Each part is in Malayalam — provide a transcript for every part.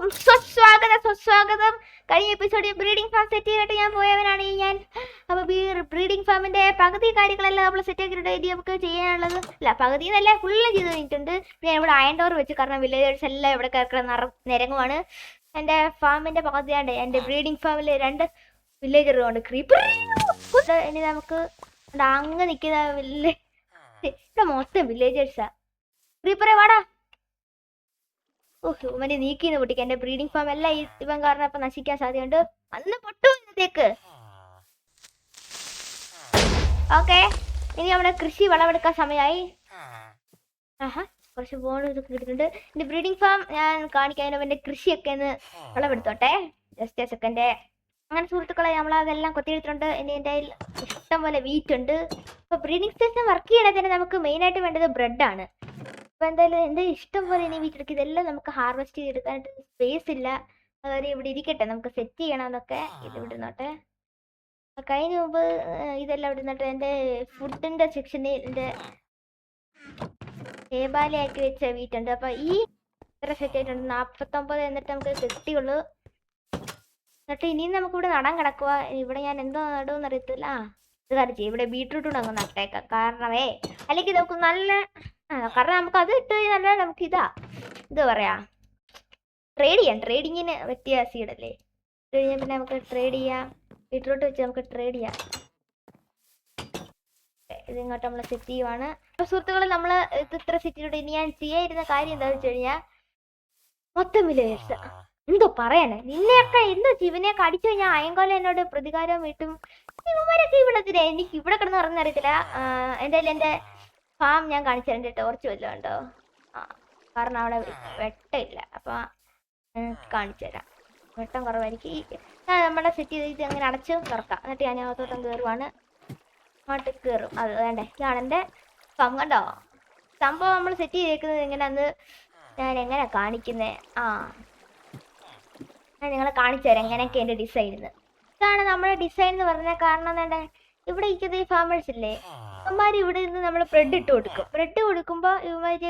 സ്വാഗതം. കഴിഞ്ഞ എപ്പിസോഡിൽ ബ്രീഡിംഗ് ഫാം സെറ്റ് ചെയ്തിട്ട് ഞാൻ പോയവനാണ് ഞാൻ. അപ്പോൾ ബ്രീഡിംഗ് ഫാമിന്റെ പകുതി കാര്യങ്ങളെല്ലാം നമ്മൾ സെറ്റ് ആക്കിയിട്ട് ഇനി നമുക്ക് ചെയ്യാനുള്ളത് അല്ല പകുതി എന്നല്ല ഫുള്ളും ചെയ്ത് കഴിഞ്ഞിട്ടുണ്ട്. ഞാൻ ഇവിടെ അയൺ ഡോർ വെച്ച് കാരണം വില്ലേജേഴ്സ് എല്ലാം ഇവിടെ കിടക്കുന്ന നിരങ്ങുവാണ്. എൻ്റെ ഫാമിന്റെ പകുതിയാണ്ട് എൻ്റെ ബ്രീഡിംഗ് ഫാമിൽ 2 വില്ലേജറുണ്ട്. ക്രീപ്പർ ഇനി നമുക്ക് അങ്ങ് നിൽക്കുന്ന ഇവിടെ മൊത്തം വില്ലേജേഴ്സാ. ക്രീപ്പറെ വാടാ. ഹ്യൂമനെ നീക്കിന്ന് പൊട്ടിക്കാൻ എൻ്റെ ബ്രീഡിംഗ് ഫാം എല്ലാം ഇവൻ കാരണം ഇപ്പൊ നശിക്കാൻ സാധ്യതയുണ്ട്. അന്ന് പൊട്ടു ഇന്നത്തേക്ക്. ഓക്കെ, ഇനി നമ്മുടെ കൃഷി വിളവെടുക്കാൻ സമയമായി. കുറച്ച് ബോൺ ഇതൊക്കെ കിട്ടിയിട്ടുണ്ട്. എൻ്റെ ബ്രീഡിംഗ് ഫാം ഞാൻ കാണിക്കാൻ എൻ്റെ കൃഷിയൊക്കെ ഒന്ന് വിളവെടുത്തോട്ടെ. Just second. അങ്ങനെ സുഹൃത്തുക്കളെ നമ്മളതെല്ലാം കൊത്തിയെടുത്തിട്ടുണ്ട്. ഇനി എൻ്റെ കയ്യിൽ ഇഷ്ടം പോലെ വീറ്റ് ഉണ്ട്. അപ്പോൾ ബ്രീഡിംഗ് സ്റ്റേഷൻ വർക്ക് ചെയ്യണേ തന്നെ നമുക്ക് മെയിനായിട്ട് വേണ്ടത് ബ്രെഡാണ്. അപ്പോൾ എന്തായാലും എൻ്റെ ഇഷ്ടം പോലെ ഇനി വീട്ടിലെടുക്കുക. ഇതെല്ലാം നമുക്ക് ഹാർവെസ്റ്റ് ചെയ്തെടുക്കാനായിട്ട് സ്പേസ് ഇല്ല. അതായത് ഇവിടെ ഇരിക്കട്ടെ, നമുക്ക് സെറ്റ് ചെയ്യണമെന്നൊക്കെ. ഇത് വിടുന്നോട്ടെ. കഴിഞ്ഞ മുമ്പ് ഇതെല്ലാം വിടുന്നോട്ടെ. എൻ്റെ ഫുഡിൻ്റെ സെക്ഷനിൽ എൻ്റെ ഏബാലയാക്കി വെച്ച വീട്ടുണ്ട്. അപ്പോൾ ഈ ഇത്ര സെറ്റ് ആയിട്ടുണ്ട് 49. എന്നിട്ട് നമുക്ക് കിട്ടിയുള്ളൂ. എന്നിട്ട് ഇനിയും നമുക്കിവിടെ നടാൻ കിടക്കുക. ഇവിടെ ഞാൻ എന്തോ നടുമെന്ന് അറിയത്തില്ല. ഇത് കാര്യം ചെയ്യും, ഇവിടെ ബീട്രൂട്ട് അങ്ങ് നട്ടേക്കാം. കാരണമേ അല്ലെങ്കിൽ നമുക്ക് നല്ല കാരണം നമുക്ക് അത് ഇട്ട് കഴിഞ്ഞാൽ നമുക്ക് ഇത് പറയാ ട്രേഡിങ്ങിന് പറ്റിയ സീഡല്ലേ. ഇട്ട് കഴിഞ്ഞാൽ പിന്നെ നമുക്ക് ട്രേഡ് ചെയ്യാം. ബീട്രൂട്ട് വെച്ച് നമുക്ക് ട്രേഡ് ചെയ്യാം. ഇതിങ്ങോട്ട് നമ്മൾ സെറ്റ് ചെയ്യുവാണ്. അപ്പോൾ സുഹൃത്തുക്കളെ നമ്മൾ ഇത് ഇത്ര സെറ്റ് ചെയ്തിട്ട് ഇനി ഞാൻ ചെയ്യാതിരുന്ന കാര്യം എന്താണെന്ന് വെച്ച് കഴിഞ്ഞാൽ മൊത്തം വില്ലേജ് എന്തോ പറയാനേ നിന്നെയൊക്കെ എന്തോ ജീവനെയൊക്കെ അടിച്ചു കഴിഞ്ഞാൽ അയങ്കോല എന്നോട് പ്രതികാരം വീട്ടും. ഇവന്മാരൊക്കെ ഇവിടെ എനിക്ക് ഇവിടെ കിടന്ന് പറഞ്ഞറിയത്തില്ല. എന്തായാലും എൻ്റെ ഫാം ഞാൻ കാണിച്ചു തരാം. എൻ്റെ ടോർച്ച് വല്ലതും ഉണ്ടോ? കാരണം അവിടെ വെട്ടമില്ല. അപ്പോൾ കാണിച്ചു തരാം. വെട്ടം കുറവായിരിക്കും. ഞാൻ നമ്മുടെ സെറ്റ് ചെയ്ത് അങ്ങനെ അടച്ച് തുറക്കാം. എന്നിട്ട് ഞാൻ അകത്തോട്ടം കയറുവാണ്. അങ്ങോട്ട് കയറും. അത് വേണ്ടേ, ഇതാണ് എൻ്റെ ഫാം. കണ്ടോ സംഭവം നമ്മൾ സെറ്റ് ചെയ്തേക്കുന്നത് എങ്ങനെയാന്ന് ഞാൻ എങ്ങനെ കാണിക്കുന്നത്. ഞാൻ നിങ്ങളെ കാണിച്ചു തരാം എങ്ങനെയൊക്കെ എൻ്റെ ഡിസൈൻ. ഇതാണ് നമ്മുടെ ഡിസൈൻ എന്ന് പറഞ്ഞ കാരണം എന്താ, ഇവിടെ ഇരിക്കുന്ന ഈ ഫാമേഴ്സ് ഇല്ലേ, ഇവന്മാർ ഇവിടെ നിന്ന് നമ്മൾ ബ്രെഡ് ഇട്ട് കൊടുക്കും. ബ്രെഡ് കൊടുക്കുമ്പോൾ ഇവന്മാർ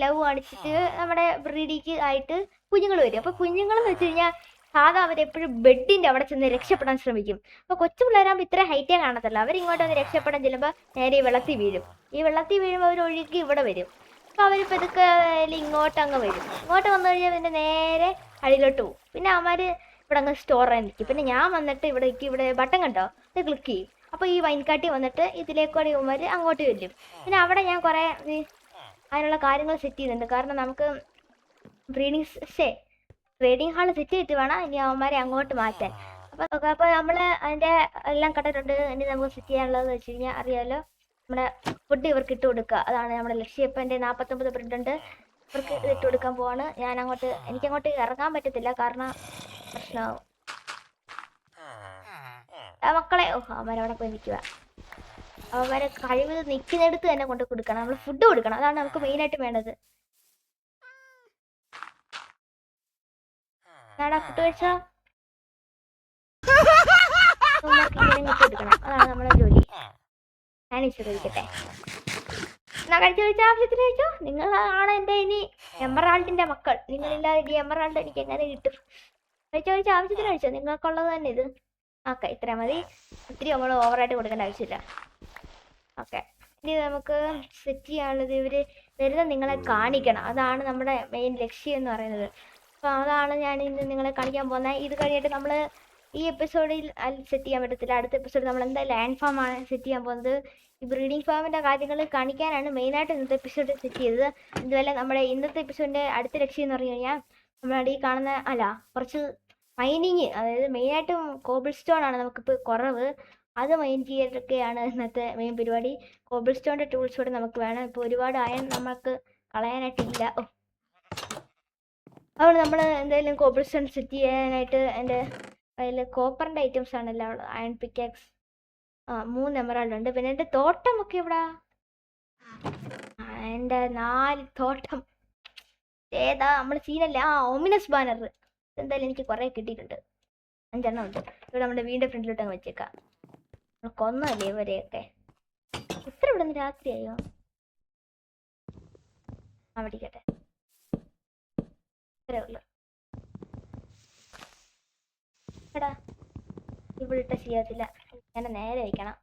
ലവ് കാണിച്ചിട്ട് നമ്മുടെ ബ്രീഡിക്ക് ആയിട്ട് കുഞ്ഞുങ്ങൾ വരും. അപ്പോൾ കുഞ്ഞുങ്ങളെന്ന് വെച്ച് കഴിഞ്ഞാൽ സാധാ അവരെപ്പോഴും ബെഡിൻ്റെ അവിടെ ചെന്ന് രക്ഷപ്പെടാൻ ശ്രമിക്കും. അപ്പോൾ കൊച്ചു പിള്ളേരാകുമ്പോൾ ഇത്ര ഹൈറ്റേ കാണത്തില്ല. അവരിങ്ങോട്ടൊന്ന് രക്ഷപ്പെടാൻ ചെല്ലുമ്പോൾ നേരെ ഈ വെള്ളത്തിൽ വീഴും. ഈ വെള്ളത്തിൽ വീഴുമ്പോൾ അവർ ഒഴുകി ഇവിടെ വരും. അപ്പോൾ അവരിപ്പോൾ ഇതൊക്കെ ഇങ്ങോട്ട് അങ്ങ് വരും. ഇങ്ങോട്ട് വന്നു കഴിഞ്ഞാൽ പിന്നെ നേരെ അടിയിലോട്ട് പോകും. പിന്നെ അവന്മാർ ഇവിടെ അങ്ങ് സ്റ്റോർ ആയി നിൽക്കും. പിന്നെ ഞാൻ വന്നിട്ട് ഇവിടെ ബട്ടൺ കണ്ടോ, ഇത് ക്ലിക്ക് ചെയ്യും. അപ്പോൾ ഈ വൈൻകാട്ടി വന്നിട്ട് ഇതിലേക്കൂടെ ഇവന്മാർ അങ്ങോട്ട് വരും. പിന്നെ അവിടെ ഞാൻ കുറേ അതിനുള്ള കാര്യങ്ങൾ സെറ്റ് ചെയ്യുന്നുണ്ട്. കാരണം നമുക്ക് ട്രേഡിംഗ് ഹാൾ സെറ്റ് ചെയ്തിട്ട് വേണം ഇനി അവന്മാരെ അങ്ങോട്ട് മാറ്റാൻ. അപ്പോൾ നമ്മൾ അതിൻ്റെ എല്ലാം കണ്ടിട്ടുണ്ട്. ഇനി നമുക്ക് സെറ്റ് ചെയ്യാനുള്ളതെന്ന് വെച്ച് കഴിഞ്ഞാൽ അറിയാമല്ലോ, നമ്മുടെ ഫുഡ് ഇവർക്ക് ഇട്ട് കൊടുക്കുക. അതാണ് നമ്മുടെ ലക്ഷ്യം. ഇപ്പം എൻ്റെ 49 ബ്രെഡ് ഉണ്ട്. ഇവർക്ക് ഇട്ട് കൊടുക്കാൻ പോവാണ്. എനിക്കങ്ങോട്ട് ഇറങ്ങാൻ പറ്റത്തില്ല കാരണം പ്രശ്നമാവും. മക്കളെ അവന്മാരവിടെ പോയി നിൽക്കുക. അവന്മാരെ കഴിവ് നിൽക്കുന്നിടത്ത് തന്നെ കൊണ്ട് കൊടുക്കണം. നമ്മൾ ഫുഡ് കൊടുക്കണം. അതാണ് നമുക്ക് മെയിനായിട്ട് വേണ്ടത്. ഞാടാ ഫുഡ് കഴിച്ചോ? കൊടുക്കണം. അതാണ് നമ്മുടെ ജോലി. ഞാനിച്ചു കഴിക്കട്ടെ. എന്നാ കഴിച്ചോ, ആവശ്യത്തിന് കഴിച്ചോ. നിങ്ങളാണ് എൻ്റെ ഇനി എമറാൾഡിൻ്റെ മക്കൾ. നിങ്ങളില്ലാതെ ഈ എമറാൾഡ് എനിക്ക് എങ്ങനെ കിട്ടും? കഴിച്ചോ ആവശ്യത്തിന് കഴിച്ചോ. നിങ്ങൾക്കുള്ളത് തന്നെ ഇത്. ഓക്കെ, ഇത്ര മതി. ഒത്തിരി നമ്മൾ ഓവറായിട്ട് കൊടുക്കേണ്ട ആവശ്യമില്ല. ഓക്കെ, ഇനി നമുക്ക് സെറ്റ് ചെയ്യാനുള്ളത് ഇവർ വെറുതെ നിങ്ങളെ കാണിക്കണം. അതാണ് നമ്മുടെ മെയിൻ ലക്ഷ്യം എന്ന് പറയുന്നത്. അപ്പോൾ അതാണ് ഞാൻ ഇന്ന് നിങ്ങളെ കാണിക്കാൻ പോകുന്നത്. ഇത് കഴിഞ്ഞിട്ട് നമ്മൾ ഈ എപ്പിസോഡിൽ സെറ്റ് ചെയ്യാൻ പറ്റത്തില്ല. അടുത്ത എപ്പിസോഡിൽ നമ്മൾ എന്തായാലും ലാൻഡ് ഫാമാണ് സെറ്റ് ചെയ്യാൻ പോകുന്നത്. ഈ ബ്രീഡിംഗ് ഫാമിൻ്റെ കാര്യങ്ങൾ കാണിക്കാനാണ് മെയിനായിട്ട് ഇന്നത്തെ എപ്പിസോഡ് സെറ്റ് ചെയ്തത്. ഇതുപോലെ നമ്മുടെ ഇന്നത്തെ എപ്പിസോഡിൻ്റെ അടുത്ത ലക്ഷ്യം എന്ന് പറഞ്ഞു കഴിഞ്ഞാൽ നമ്മുടെ ഈ കാണുന്ന കുറച്ച് മൈനിങ്, അതായത് മെയിനായിട്ടും കോബിൾ സ്റ്റോൺ ആണ് നമുക്കിപ്പോൾ കുറവ്. അത് മൈൻ ചെയ്തൊക്കെയാണ് ഇന്നത്തെ മെയിൻ പരിപാടി. കോബിൾ സ്റ്റോണിൻ്റെ ടൂൾസ് കൂടെ നമുക്ക് വേണം. ഇപ്പോൾ ഒരുപാട് അയൺ നമുക്ക് കളയാനായിട്ടില്ല. അതുകൊണ്ട് നമ്മൾ എന്തായാലും കോബിൾ സ്റ്റോൺ സെറ്റ് ചെയ്യാനായിട്ട് എൻ്റെ അതിൽ കോപ്പറിൻ്റെ ഐറ്റംസ് ആണല്ലോ. അയൺ പിക്കാക്സ് 3 എമറാൾഡ് ഉണ്ട്. പിന്നെ എൻ്റെ തോട്ടമൊക്കെ ഇവിടെ എൻ്റെ 4 തോട്ടം ഏതാ നമ്മൾ സീനല്ലേ. ഓമിനസ് ബാനർ എന്തായാലും എനിക്ക് കുറേ കിട്ടിയിട്ടുണ്ട്. 5 എണ്ണം ഉണ്ട്. ഇവിടെ നമ്മുടെ വീടിൻ്റെ ഫ്രണ്ടിലോട്ട് അങ്ങ് വെച്ചേക്കാം. നമ്മൾ കൊന്നല്ലേ ഇവരെയൊക്കെ. ഇത്ര ഇവിടെ നിന്ന് രാത്രിയായോ? പിടിക്കട്ടെ. ഇത്രേ ഉള്ളൂ. എടാ ഇവിടെ ഇട്ട ശരിയാകത്തില്ല, ഇങ്ങനെ നേരെ വയ്ക്കണം.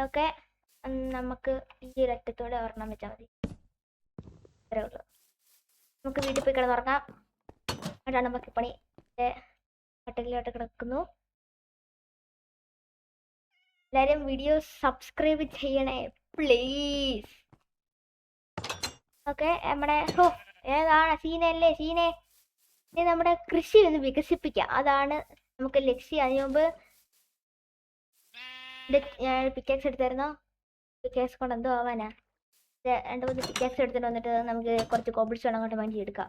ഓക്കെ, നമുക്ക് ഈ ഒരറ്റത്തോടെ ഒരെണ്ണം വെച്ചാൽ മതി. അത്രേ ഉള്ളൂ. നമുക്ക് വീട്ടിൽ പോയി കിടന്നുറങ്ങാം. അതാണ് നമുക്ക് പണി. കട്ടിലോട്ട് കിടക്കുന്നു. എല്ലാവരും വീഡിയോ സബ്സ്ക്രൈബ് ചെയ്യണേ പ്ലീസ്. ഓക്കെ, നമ്മുടെ ഏതാണ് സീനല്ലേ സീനെ. ഇനി നമ്മുടെ കൃഷി ഒന്ന് വികസിപ്പിക്കാം, അതാണ് നമുക്ക് ലക്ഷ്യം. അതിന് മുമ്പ് ഞാൻ പിക്കാക്സ് എടുത്തായിരുന്നോ? പിക്കാക്സ് കൊണ്ട് എന്തോ ആവാനാ. 2-3 പിക്കാക്സ് എടുത്തിട്ട് വന്നിട്ട് നമുക്ക് കുറച്ച് കോബിൾ സ്റ്റോൺ അങ്ങോട്ട് വേണ്ടി എടുക്കാം.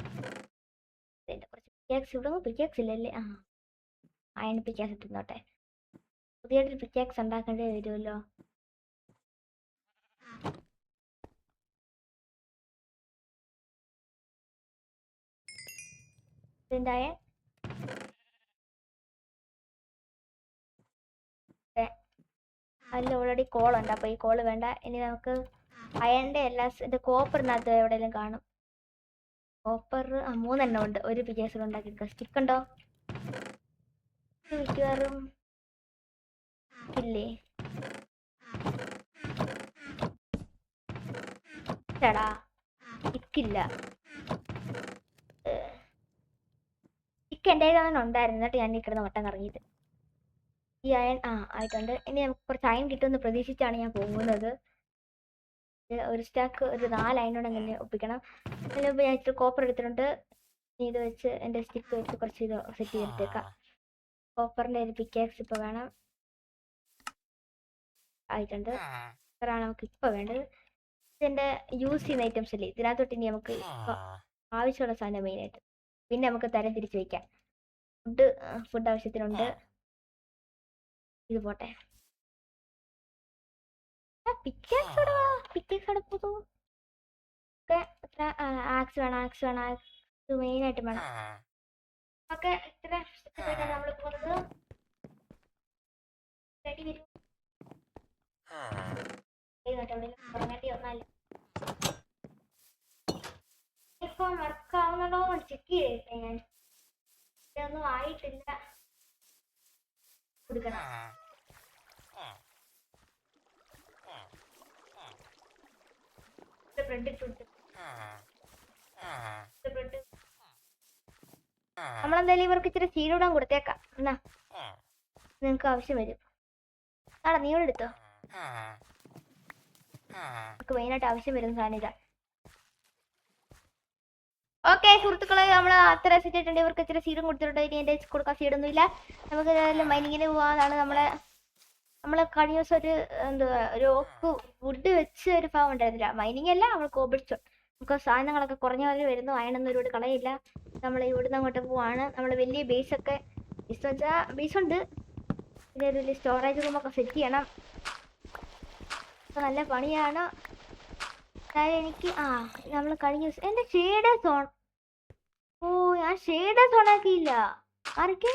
കുറച്ച് പിക്കാക്സ് ഇവിടെ പിക്കാക്സ് ഇല്ലല്ലേ? അയൺ പിക്കാക്സ് ഇട്ടുന്നോട്ടെ. പുതിയൊരു പിക്കാക്സ് ഉണ്ടാക്കേണ്ടി വരുമല്ലോ. ഇതിൻ്റെ അതിൽ ഓൾറെഡി കോളുണ്ട്, അപ്പോൾ ഈ കോള് വേണ്ട. ഇനി നമുക്ക് അയണിൻ്റെ എല്ലാ കോപ്പറിനകത്ത് എവിടെയെങ്കിലും കാണും. കോപ്പർ 3 എണ്ണം ഉണ്ട്. ഒരു പിക്കാക്സ് ഉണ്ടാക്കിയെടുക്കാം. സ്റ്റിക്ക് ഉണ്ടോ? മിക്കവാറും ഇല്ലേ. ചേടാ സ്റ്റിക്കില്ല. സ്റ്റിക്ക് എൻ്റെ കയ്യിൽ ഉണ്ടായിരുന്നു, എന്നിട്ട് ഞാൻ ഈ കിടന്ന് വട്ടം കറങ്ങിയത്. ഈ അയൺ ആയിട്ടുണ്ട്. ഇനി നമുക്ക് കുറച്ച് അയൺ കിട്ടുമെന്ന് പ്രതീക്ഷിച്ചാണ് ഞാൻ പോകുന്നത്. ഒരു സ്റ്റാക്ക് ഒരു 4 അയണോടെങ്കിലും ഒപ്പിക്കണം. അതിന് മുമ്പ് ഞാൻ ഇച്ചിരി കോപ്പർ എടുത്തിട്ടുണ്ട്. ഇത് വെച്ച് എൻ്റെ സ്റ്റിക്ക് വെച്ച് കുറച്ച് ഇത് സെറ്റ് ചെയ്തെടുത്തേക്കാം. കോപ്പറിൻ്റെ ഒരു പിക്കാക്സ് ഇപ്പോൾ വേണം. ആയിട്ടുണ്ട്. ഇത്രയാണ് നമുക്ക് ഇപ്പോൾ വേണ്ടത്. ഇതിൻ്റെ യൂസ് ചെയ്യുന്ന ഐറ്റംസ് അല്ലേ, ഇതിനകത്തോട്ട് ഇനി നമുക്ക് ആവശ്യമുള്ള സാധനം മെയിനായിട്ട്. പിന്നെ നമുക്ക് തരം തിരിച്ച് വയ്ക്കാം. ഫുഡ് ആവശ്യത്തിനുണ്ട്. ഇത് പോട്ടെ. പിക്കാക്സ് അവിടെ പോകുന്നു. ആക്സ് വേണം, ആക്സ് മെയിനായിട്ട് വേണം. ഓക്കെ, ഇത്ര നമ്മൾ പോകുന്നത്. ഇപ്പൊ വർക്ക് ആവുന്നുണ്ടോ ചെക്ക് ചെയ്തേ. ഞാൻ ഇതൊന്നും ആയിട്ടില്ല. കൊടുക്കണം. നമ്മളെന്തായാലും ഇവർക്ക് ഇച്ചിരി ചീരൂടാൻ കൊടുത്തേക്കാം. എന്നാ നിങ്ങക്ക് ആവശ്യം വരും. നീ ഇവിടെ എടുത്തോ. നമുക്ക് മെയിനായിട്ട് ആവശ്യം വരുന്ന സാധനം ഇതാ. ഓക്കെ സുഹൃത്തുക്കളെ, നമ്മൾ അത്ര സെറ്റ് ആയിട്ടുണ്ട്. ഇവർക്ക് ഇച്ചിരി സീഡും കൊടുത്തിട്ടുണ്ട്. ഇനി എൻ്റെ കൊടുക്കാൻ സീഡൊന്നും ഇല്ല. നമുക്ക് ഏതായാലും മൈനിങ്ങിന് പോകാനാണ്. നമ്മളെ കഴിഞ്ഞ ദിവസം ഒരു വുഡ് വെച്ച് ഒരു ഫാം ഉണ്ടായിരുന്നില്ല. മൈനിങ് അല്ല, നമ്മൾ കോബിൾ സ്റ്റോൺ. നമുക്ക് സാധനങ്ങളൊക്കെ കുറഞ്ഞ പോലെ വരുന്നു. അയണൊന്നും ഒരുപാട് കളയില്ല. നമ്മൾ ഇവിടുന്ന് അങ്ങോട്ട് പോവാണ്. നമ്മൾ വലിയ ബേസൊക്കെ ബേസുണ്ട്. പിന്നെ ഒരു സ്റ്റോറേജ് റൂമൊക്കെ സെറ്റ് ചെയ്യണം. നല്ല പണിയാണ്. അതായത് എനിക്ക് നമ്മൾ കഴിഞ്ഞ ദിവസം എൻ്റെ ഷേഡേഴ്സ് ഓൺ. ഞാൻ ഷേഡേഴ്സ് ഓണാക്കിയില്ല. ആരൊക്കെ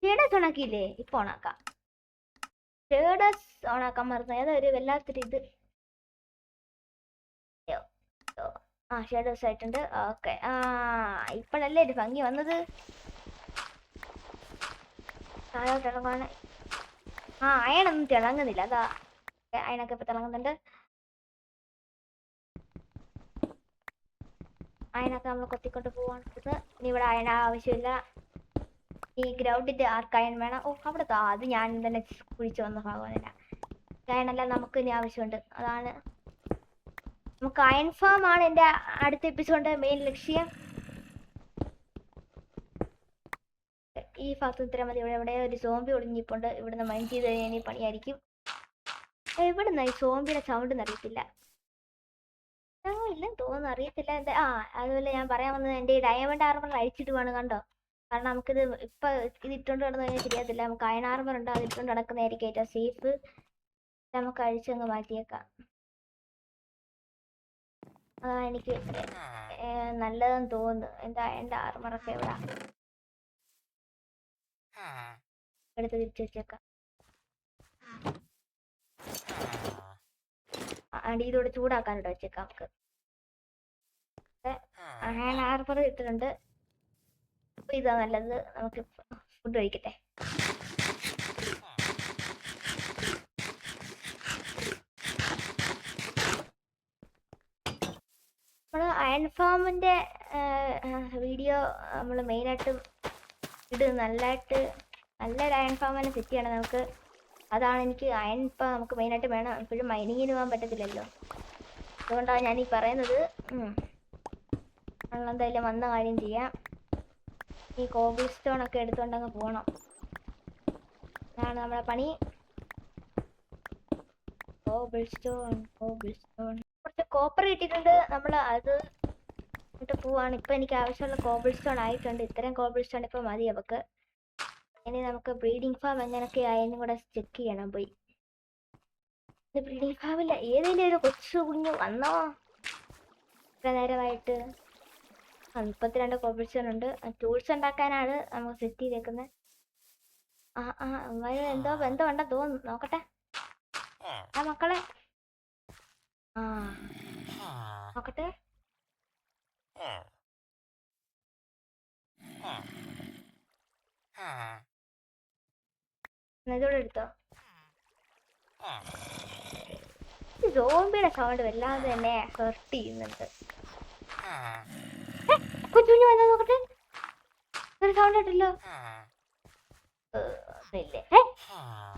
ഷേഡേഴ്സ് ഓണാക്കിയില്ലേ? ഇപ്പൊ ഓണാക്കാം. ഷേഡേഴ്സ് ഓണാക്കാൻ മറന്നു. ഏതൊരു വല്ലാത്തൊരു ഇത്. ഷേഡേഴ്സ് ആയിട്ടുണ്ട്. ഓക്കെ, ഇപ്പോഴല്ലേ ഒരു ഭംഗി വന്നത്. താഴോട്ടിളങ്ങാണ്. അയണൊന്നും തിളങ്ങുന്നില്ല. അതാ അയണൊക്കെ ഇപ്പൊ തിളങ്ങുന്നുണ്ട്. അയണൊക്കെ നമ്മൾ കൊത്തിക്കൊണ്ട് പോവാണ്. ഇനി ഇവിടെ അയണ ആവശ്യമില്ല. ഈ ഗ്രൗണ്ടിന്റെ ആർക്ക് അയൺ വേണം. അവിടെ അത് ഞാൻ തന്നെ കുഴിച്ചു വന്ന ഭാഗമല്ല. അയണെല്ലാം നമുക്ക് ഇനി ആവശ്യമുണ്ട്. അതാണ് നമുക്ക് അയൺ ഫാം ആണ് എൻ്റെ അടുത്ത എപ്പിസോഡിന്റെ മെയിൻ ലക്ഷ്യം. ഈ ഭാഗത്ത് ഇത്ര മതി. ഇവിടെ ഒരു സോംബി ഒളിഞ്ഞിപ്പുണ്ട്. ഇവിടുന്ന് മൈൻഡ് ചെയ്ത് കഴിഞ്ഞാൽ പണിയായിരിക്കും. എവിടുന്ന ഈ സോംബിയുടെ സൗണ്ട് അറിയത്തില്ല. ഇല്ലെന്ന് തോന്നുന്നു, അറിയത്തില്ല. അതുപോലെ ഞാൻ പറയാൻ വന്നത് എൻ്റെ ഈ ഡയമണ്ട് ആർമർ അഴിച്ചിട്ട് വേണം. കണ്ടോ? കാരണം നമുക്കിത് ഇപ്പൊ ഇത് ഇട്ടുകൊണ്ട് കിടന്നു കഴിഞ്ഞാൽ ശരിയാകത്തില്ല. നമുക്ക് അയൺ ആർമർ ഉണ്ട്, അത് ഇട്ടുകൊണ്ട് നടക്കുന്നതായിരിക്കും ഏറ്റവും സേഫ്. നമുക്ക് അഴിച്ചങ്ങ് മാറ്റിയേക്കാം. അതാണ് എനിക്ക് നല്ലതെന്ന് തോന്നുന്നു. എൻ്റെ ആർമറൊക്കെ എവിടെ എടുത്ത് തിരിച്ചു വെച്ചേക്കാം. അടിയിലൂടെ ചൂടാക്കാനിട്ട് വെച്ചേക്കാം നമുക്ക്. ഹാൻഡ് ഹാർബർ ഇട്ടിട്ടുണ്ട്. അപ്പോൾ ഇതാ നല്ലത്. നമുക്ക് ഫുഡ് കഴിക്കട്ടെ. നമ്മൾ അയൺ ഫാമിൻ്റെ വീഡിയോ നമ്മൾ മെയിനായിട്ടും ഇടും. നല്ലൊരു അയൺ ഫാം തന്നെ സെറ്റ് ചെയ്യണം നമുക്ക്. അതാണ് എനിക്ക് അയൺ ഇപ്പം നമുക്ക് മെയിനായിട്ട് വേണം. ഇപ്പോഴും മൈനിങ്ങിന് പോകാൻ പറ്റത്തില്ലല്ലോ. അതുകൊണ്ടാണ് ഞാനീ പറയുന്നത്. നമ്മളെന്തായാലും വന്ന കാര്യം ചെയ്യാം. ഈ കോബിൾ സ്റ്റോൺ ഒക്കെ എടുത്തുകൊണ്ടങ്ങ് പോകണം. അതാണ് നമ്മളെ പണി. കോബിൾ സ്റ്റോൺ കുറച്ച് കോപ്പർ കിട്ടിയിട്ടുണ്ട്. നമ്മൾ അത് ഇട്ട് പോവാണ്. ഇപ്പം എനിക്ക് ആവശ്യമുള്ള കോബിൾ സ്റ്റോൺ ആയിട്ടുണ്ട്. ഇത്രയും കോബിൾ സ്റ്റോൺ ഇപ്പം മതി നമുക്ക്. ഇനി നമുക്ക് ബ്രീഡിംഗ് ഫാം എങ്ങനെയൊക്കെ ആയെന്നും കൂടെ ചെക്ക് ചെയ്യണം. പോയി ബ്രീഡിംഗ് ഫാമില്ല, ഏതെങ്കിലും ഒരു കൊച്ചു കുഞ്ഞു വന്നോ? ഇത്ര നേരമായിട്ട് 32 കോബിൾ സ്റ്റോൺ ഉണ്ട്. ടൂൾസ് ഉണ്ടാക്കാനാണ് നമുക്ക് സെറ്റ് ചെയ്തേക്കുന്നത്. എന്തോ ഉണ്ടെന്ന് തോന്നുന്നു. നോക്കട്ടെ മക്കളെ. നോക്കട്ടെ. ഇതോടെ എടുത്തോ. സോംബിയുടെ സൗണ്ട് വല്ലാതെ തന്നെ ഹെർട്ട് ചെയ്യുന്നുണ്ട്. കൊച്ചുകുഞ്ഞു വന്നാ നോക്കട്ടെ. ഒരു സൗണ്ട് ഇട്ടല്ലോ. ഇല്ലേ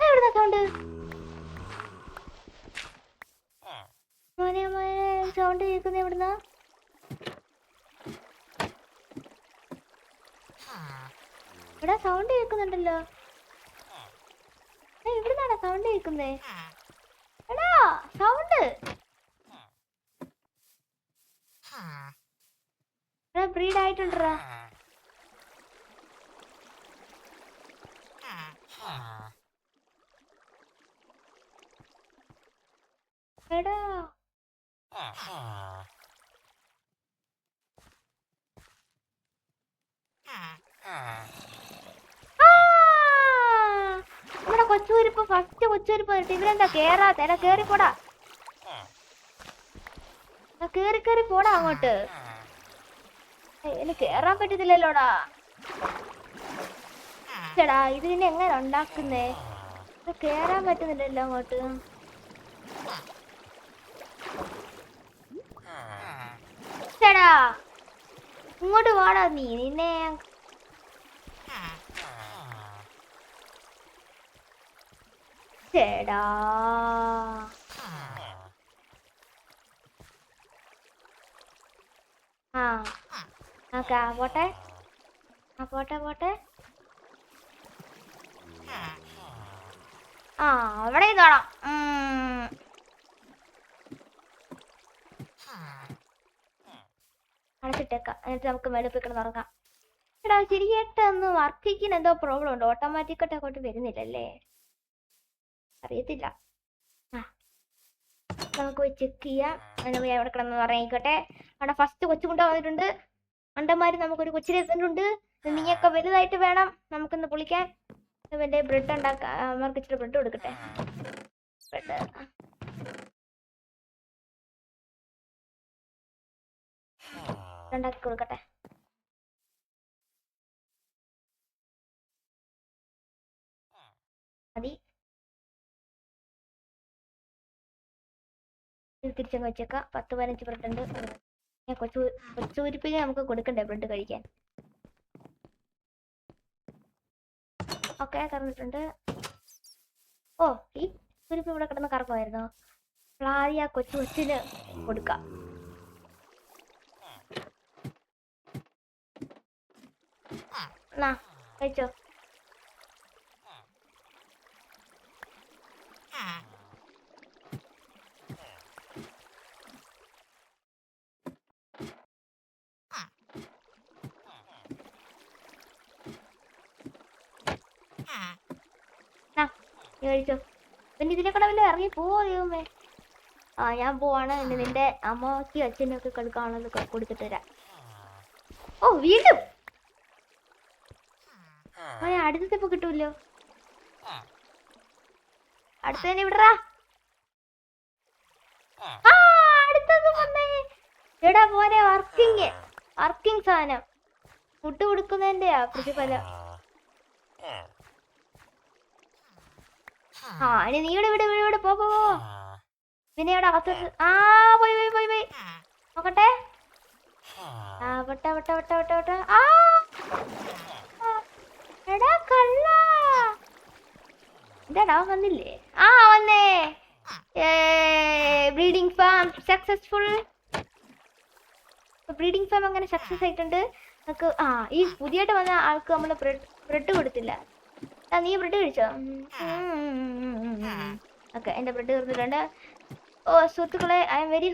എവിടുന്ന സൗണ്ട്? മോനെ സൗണ്ട് കേൾക്കുന്ന എവിടുന്ന? ഇവിടെ സൗണ്ട് കേൾക്കുന്നുണ്ടല്ലോ. എവിടുന്നാണ് സൗണ്ട് കേൾക്കുന്നേ? എടാ സൗണ്ട് ബ്രീഡ് ആയിട്ടുണ്ടാ? എടാ നമ്മുടെ കൊച്ചുരിപ്പ് ഫസ്റ്റ് കൊച്ചുരിപ്പ് ഇവരെന്താ കേറാത്ത? എടാ കേറിപ്പോടാ, കേറി പോടാ അങ്ങോട്ട്. എനിക്ക് കേറാൻ പറ്റത്തില്ലല്ലോടാ. ചേടാ ഇത് പിന്നെ എങ്ങനെ ഉണ്ടാക്കുന്നേ? കേറാൻ പറ്റുന്നില്ലല്ലോ അങ്ങോട്ട്. ചേടാ ഇങ്ങോട്ട് വാടാ നീ. നിന്നെ ചേടാ പോട്ടെ പോട്ടെ. അവിടെ കാണാം. അടച്ചിട്ടേക്കാം. എന്നിട്ട് നമുക്ക് വെളുപ്പിക്കണം തുറക്കാം. എടാ ശരിയായിട്ടൊന്ന് വർക്കിങ്ങിന് എന്തോ പ്രോബ്ലം ഉണ്ട്. ഓട്ടോമാറ്റിക്കായിട്ട് അങ്ങോട്ട് വരുന്നില്ലല്ലേ? അറിയത്തില്ല. നമുക്ക് പോയി ചെക്ക് ചെയ്യാം. എവിടെ കിടന്ന് ഇറങ്ങിക്കോട്ടെ. അവിടെ ഫസ്റ്റ് കൊച്ചു കൊണ്ടു വന്നിട്ടുണ്ട്. അണ്ടന്മാര് നമുക്കൊരു കൊച്ചിനെ എത്തുന്നുണ്ട്. നീയൊക്കെ വലുതായിട്ട് വേണം നമുക്കൊന്ന് പൊളിക്കാൻ. ഇവന്റെ ബ്രെഡ് ഉണ്ടാക്കാം. അവർക്ക് ഇച്ചിരി ബ്രെഡ് കൊടുക്കട്ടെ. ബ്രെഡ് ഉണ്ടാക്കി കൊടുക്കട്ടെ. മതി. തിരിച്ചങ്ങ് വെച്ചേക്കാം. 10-15 ബ്രെഡ് ഉണ്ട്. കൊച്ചുരിപ്പിന് നമുക്ക് കൊടുക്കണ്ടേ ബ്രെഡ് കഴിക്കാൻ? ഓക്കെ കറന്നിട്ടുണ്ട്. ഓ ഈ കുരിപ്പ് ഇവിടെ കിടന്ന് കറക്കുമായിരുന്നോ? ആദ്യം ആ കൊച്ചിന് കൊടുക്കാം. കഴിച്ചോ. കഴിച്ചോ. പിന്നെ ഇതിനെ കൂടെ വല്ല ഇറങ്ങി പോവോ ദൈവമേ? ഞാൻ പോവാണ്. നിന്റെ അമ്മയ്ക്ക് അച്ഛനൊക്കെ കൊടുക്കാനുള്ളത് കൊടുത്തിട്ട് തരാം. ഓ വീണ്ടും അടുത്തത് ഇപ്പൊ കിട്ടൂല്ലോ. അടുത്തന്നെ വിടറാ. അടുത്തത് വന്നേ. എടാ പോരെ വർക്കിങ്. വർക്കിംഗ് സാധനം. ഫുഡ് കൊടുക്കുന്നതിന്റെയാ പ്രതിഫലം. ആ ഇനി നീ ഇവിടെ പോ. പിന്നെ ഇവിടെ അകത്ത് പോയി നോക്കട്ടെ. വട്ട. എടാ കള്ള, എന്താടാ വന്നില്ലേ? വന്നേ. Breeding farm successful. Breeding farm അങ്ങനെ സക്സസ് ആയിട്ടുണ്ട്. നമുക്ക് ഈ പുതിയായിട്ട് വന്ന ആൾക്ക് നമ്മൾ ബ്രെഡ് കൊടുത്തില്ല. നീ ബ്രെഡ് കഴിച്ചോ? ഓക്കെ, എൻ്റെ ബ്രെഡ് തീർന്നിട്ടുണ്ട്. സുഹൃത്തുക്കളെ, ഐ എം വെരി